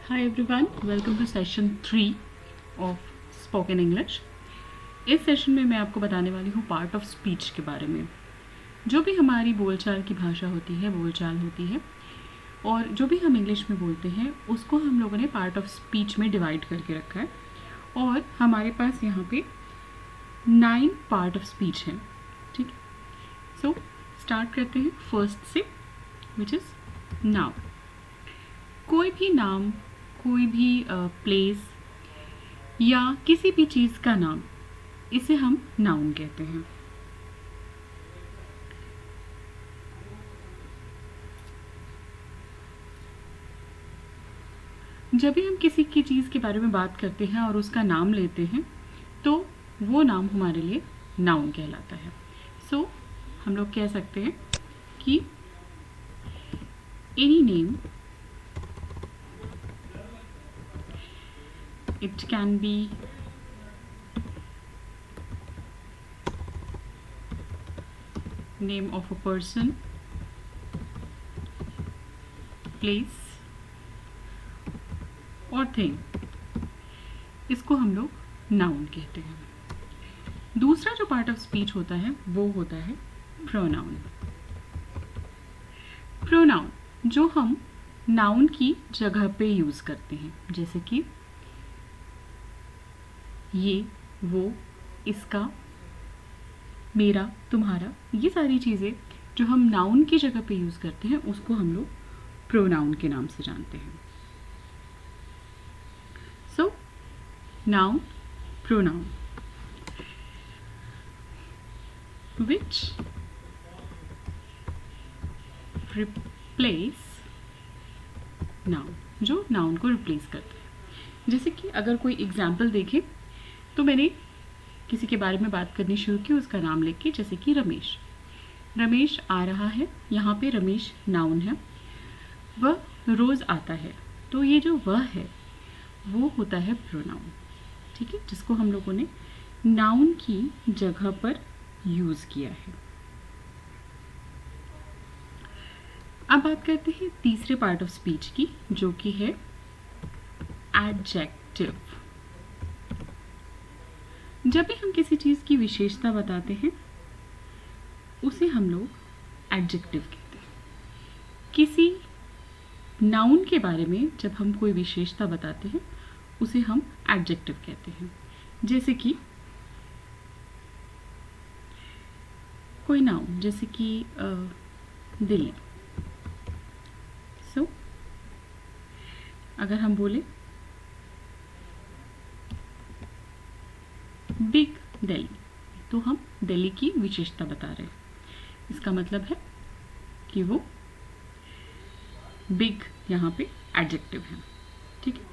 Hi everyone, welcome to session 3 of spoken English. इस session में मैं आपको बताने वाली हूँ पार्ट ऑफ स्पीच के बारे में। जो भी हमारी बोलचाल की भाषा होती है, बोलचाल होती है, और जो भी हम इंग्लिश में बोलते हैं उसको हम लोगों ने पार्ट ऑफ स्पीच में डिवाइड करके रखा है। और हमारे पास यहाँ पे 9 पार्ट ऑफ स्पीच हैं। ठीक है, सो स्टार्ट करते हैं फर्स्ट से, विच इज़ नाउन। कोई भी नाम, कोई भी प्लेस या किसी भी चीज़ का नाम, इसे हम नाउन कहते हैं। जब भी हम किसी की चीज़ के बारे में बात करते हैं और उसका नाम लेते हैं तो वो नाम हमारे लिए नाउन कहलाता है। सो हम लोग कह सकते हैं कि any name, it can be name of a person, place or thing, इसको हम लोग नाउन कहते हैं। दूसरा जो पार्ट ऑफ स्पीच होता है वो होता है प्रोनाउन। प्रोनाउन जो हम नाउन की जगह पे यूज़ करते हैं, जैसे कि ये, वो, इसका, मेरा, तुम्हारा, ये सारी चीज़ें जो हम नाउन की जगह पे यूज़ करते हैं उसको हम लोग प्रोनाउन के नाम से जानते हैं। सो नाउन, प्रोनाउन, विच रिप्लेस नाउन, जो नाउन को रिप्लेस करते हैं। जैसे कि अगर कोई एग्जाम्पल देखें तो मैंने किसी के बारे में बात करनी शुरू की उसका नाम लेके, जैसे कि रमेश। रमेश आ रहा है, यहाँ पे रमेश नाउन है। वह रोज़ आता है, तो ये जो वह है वो होता है प्रोनाउन। ठीक है, जिसको हम लोगों ने नाउन की जगह पर यूज़ किया है। अब बात करते हैं तीसरे पार्ट ऑफ स्पीच की, जो कि है एडजेक्टिव। जब भी हम किसी चीज़ की विशेषता बताते हैं उसे हम लोग एडजेक्टिव कहते हैं। किसी नाउन के बारे में जब हम कोई विशेषता बताते हैं उसे हम एडजेक्टिव कहते हैं। जैसे कि कोई नाउन, जैसे कि दिल्ली। सो अगर हम बोले बिग दिल्ली, तो हम दिल्ली की विशेषता बता रहे हैं। इसका मतलब है कि वो बिग यहाँ पे एडजेक्टिव है। ठीक है,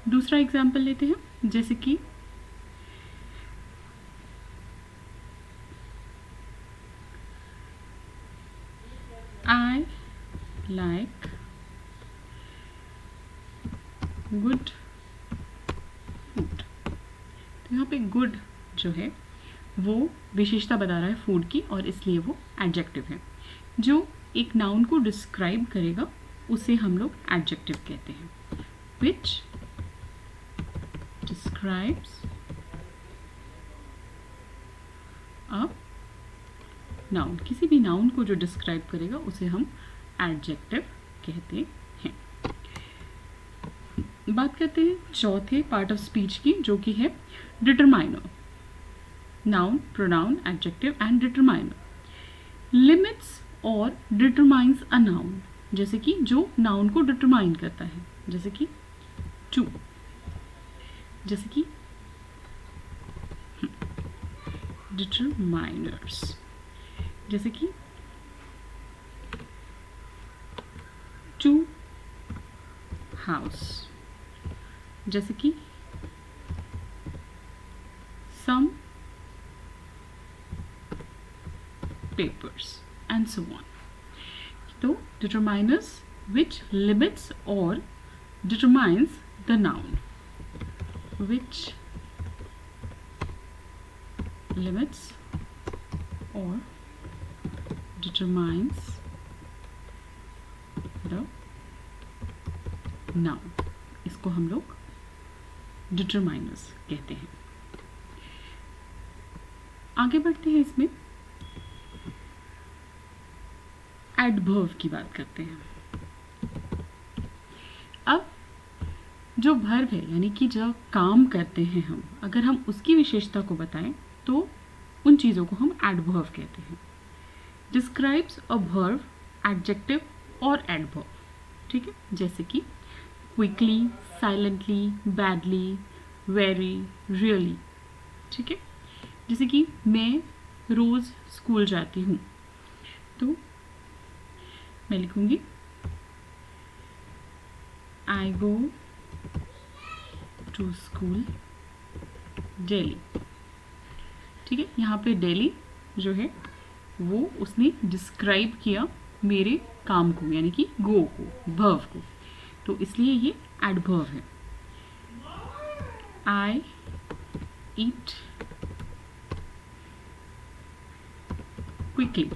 दूसरा एग्जाम्पल लेते हैं, जैसे कि आई लाइक गुड फूड। तो यहाँ पे गुड जो है वो विशेषता बता रहा है फूड की, और इसलिए वो एडजेक्टिव है। जो एक नाउन को डिस्क्राइब करेगा उसे हम लोग एडजेक्टिव कहते हैं। विच डिस्क्राइब्स अ नाउन, किसी भी नाउन को जो डिस्क्राइब करेगा उसे हम एडजेक्टिव कहते हैं। बात करते हैं चौथे पार्ट ऑफ स्पीच की, जो कि है determiner. Noun, pronoun, adjective and determiner limits और डिटरमाइंस अ नाउन। जैसे कि जो नाउन को डिटरमाइन करता है, जैसे कि टू, जैसे कि डिटरमाइनर्स, जैसे कि टू हाउस, जैसे कि some papers and so on. तो determiners which limits or determines the noun, which limits or determines the noun, इसको हम लोग डिटरमाइनर्स कहते हैं। आगे बढ़ते हैं, इसमें एडवर्ब की बात करते हैं। अब जो वर्ब है, यानी कि जब काम करते हैं हम, अगर हम उसकी विशेषता को बताएं तो उन चीज़ों को हम एडवर्ब कहते हैं। डिस्क्राइब्स अ वर्ब, एडजेक्टिव और एडवर्ब, ठीक है, जैसे कि quickly, silently, badly, very, really, ठीक है। जैसे कि मैं रोज़ स्कूल जाती हूँ, तो मैं लिखूँगी आई गो टू स्कूल डेली, ठीक है। यहाँ पे डेली जो है वो उसने डिस्क्राइब किया मेरे काम को, यानी कि गो को, वर्ब को, तो इसलिए ये एडवर्ब है। आई ईट क्विकली,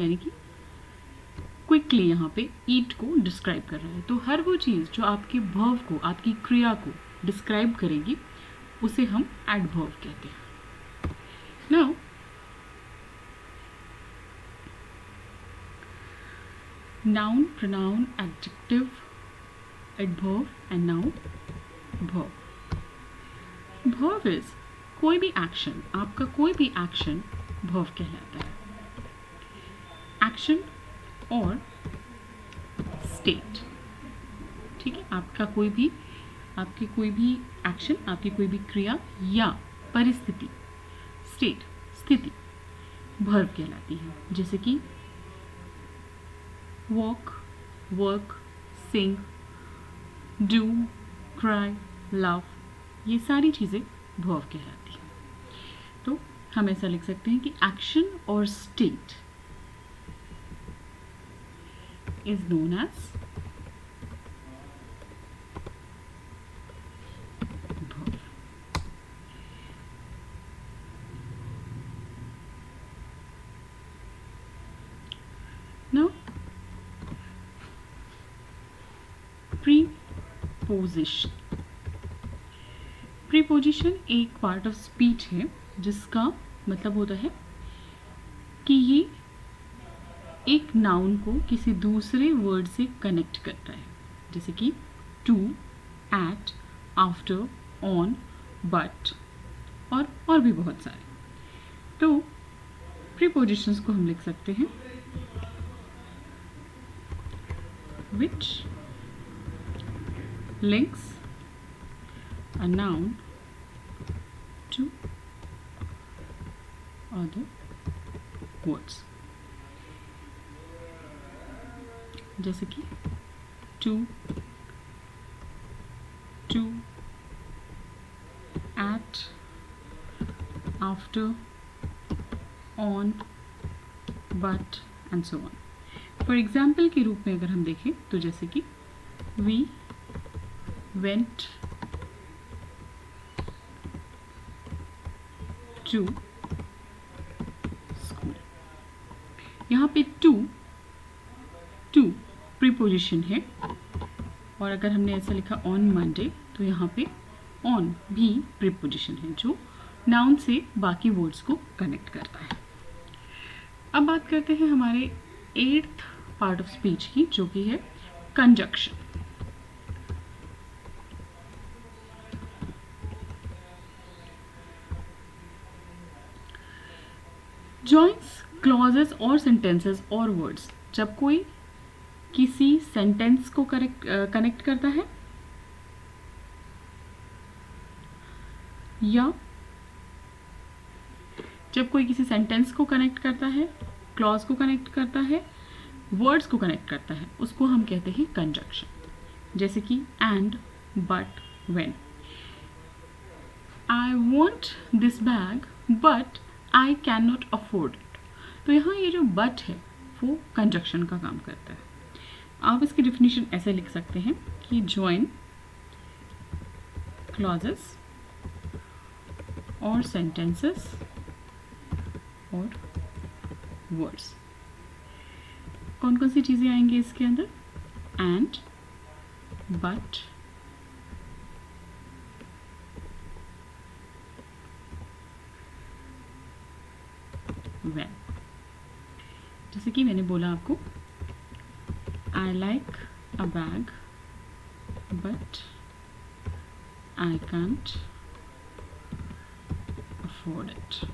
यानी कि क्विकली यहाँ पे ईट को डिस्क्राइब कर रहा है। तो हर वो चीज़ जो आपके वर्ब को, आपकी क्रिया को डिस्क्राइब करेगी, उसे हम एडवर्ब कहते हैं। Now noun, pronoun, adjective, adverb and now verb. Verb is कोई भी एक्शन, आपका कोई भी एक्शन वर्ब कहलाता है। एक्शन और स्टेट, ठीक है, आपकी कोई भी एक्शन, आपकी कोई भी क्रिया या परिस्थिति, स्टेट, स्थिति, वर्ब कहलाती है। जैसे कि walk, work, sing, do, cry, love, ये सारी चीज़ें वर्ब कहलाती हैं। तो हम ऐसा लिख सकते हैं कि एक्शन और state is known as verb. Now, preposition. Preposition एक पार्ट ऑफ स्पीच है जिसका मतलब होता है कि ये एक नाउन को किसी दूसरे वर्ड से कनेक्ट करता है, जैसे कि to, at, after, on, but और भी बहुत सारे। तो प्रीपोजिशंस को हम लिख सकते हैं which links a noun to other words, जैसे कि to, at, after, on, but and so on. For example के रूप में अगर हम देखें तो जैसे कि वी वेंट टू स्कूल, यहाँ पे टू प्रीपोजिशन है, और अगर हमने ऐसा लिखा ऑन मंडे तो यहाँ पे ऑन भी प्रीपोजिशन है जो नाउन से बाकी वर्ड्स को कनेक्ट करता है। अब बात करते हैं हमारे 8th पार्ट ऑफ स्पीच की, जो कि है कंजक्शन। जॉइंस क्लॉजेस और सेंटेंसेस और वर्ड्स, जब कोई किसी सेंटेंस को कनेक्ट करता है या जब कोई किसी सेंटेंस को कनेक्ट करता है, क्लॉज को कनेक्ट करता है, वर्ड्स को कनेक्ट करता है, उसको हम कहते हैं कंजक्शन। जैसे कि and, but, when. I want this bag but I can not afford it. तो यहाँ ये जो बट है वो कंजक्शन का काम करता है। आप इसकी डिफिनीशन ऐसे लिख सकते हैं कि जॉइन क्लॉजेस और सेंटेंसेस और वर्ड्स। कौन कौन सी चीज़ें आएंगी इसके अंदर? And, but, when। जैसे कि मैंने बोला आपको, I like a bag but I can't afford it।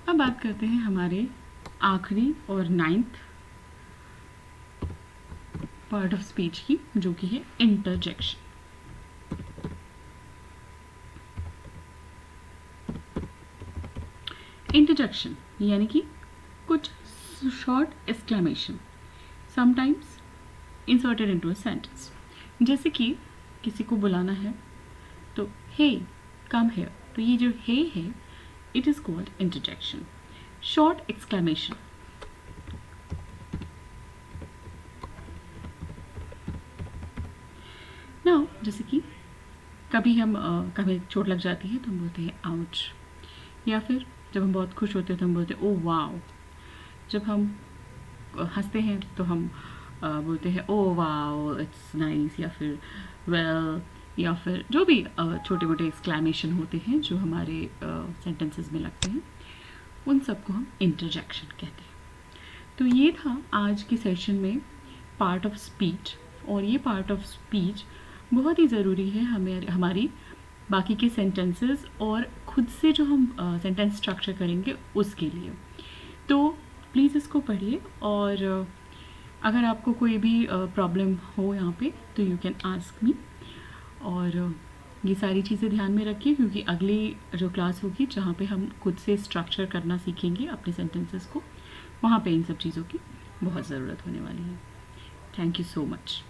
अब बात करते हैं हमारे आखिरी और 9th पार्ट ऑफ स्पीच की, जो कि है इंटरजेक्शन। इंटरजेक्शन यानी कि कुछ short exclamation, sometimes inserted into a sentence. जैसे कि किसी को बुलाना है तो हे कम हियर, तो ये जो हे है it is called interjection, short exclamation. Now जैसे कि कभी कभी चोट लग जाती है तो हम बोलते हैं आउच, या फिर जब हम बहुत खुश होते हैं तो हम बोलते हैं ओ वाओ। जब हम हंसते हैं तो हम बोलते हैं ओ वाओ इट्स नाइस, या फिर वेल, या फिर जो भी छोटे मोटे एक्सक्लेमेशन होते हैं जो हमारे सेंटेंसेस में लगते हैं, उन सबको हम इंटरजेक्शन कहते हैं। तो ये था आज के सेशन में पार्ट ऑफ स्पीच, और ये पार्ट ऑफ स्पीच बहुत ही ज़रूरी है हमें हमारी बाकी के सेंटेंसेस और खुद से जो हम सेंटेंस स्ट्रक्चर करेंगे उसके लिए। तो प्लीज़ इसको पढ़िए, और अगर आपको कोई भी प्रॉब्लम हो यहाँ पे तो यू कैन आस्क मी। और ये सारी चीज़ें ध्यान में रखिए, क्योंकि अगली जो क्लास होगी जहाँ पे हम खुद से स्ट्रक्चर करना सीखेंगे अपने सेंटेंसेस को, वहाँ पे इन सब चीज़ों की बहुत ज़रूरत होने वाली है। Thank you so much.